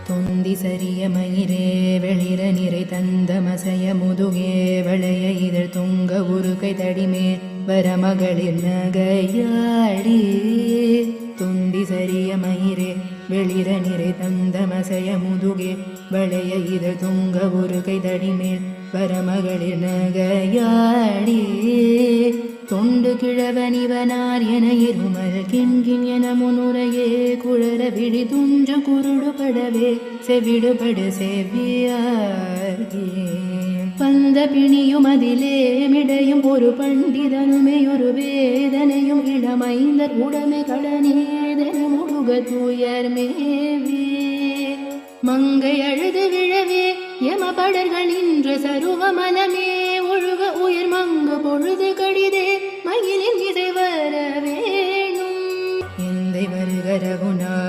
தொந்தி சரிய மயிரே வெளிர நிறை தந்த மசைய முதுகே வளைய இதழ் தொங்க உருகை தடிமே வரமகளிர் நகையாடி தொந்தி சரிய மயிரே வெளிர நிறை தந்த மசைய முதுகே வளைய இதழ் தொங்க உருகை தடிமேல் வரமகளிர் நகையாடி தொண்டு கிழவனிவனார் என இருமல் கிண்கின் என முன்னுரையே குழற விழி துஞ்ச குருடுபடவே செவிடுபடு செவ்வியார்கே பந்த பிணியும் அதிலே மிடையும் ஒரு பண்டிதனுமே ஒரு வேதனையும் இளமைந்தர் உடமை கடனேதன முழுக தூயர் மேவே மங்கை அழுது விழவே யமபடர்கள் நின்ற சருவ மனமே ஒழுக உயிர் மங்கு பொழுது கடிதே மயிலின் இசை வர வேணும் எந்தை வருக ரகுநாதனே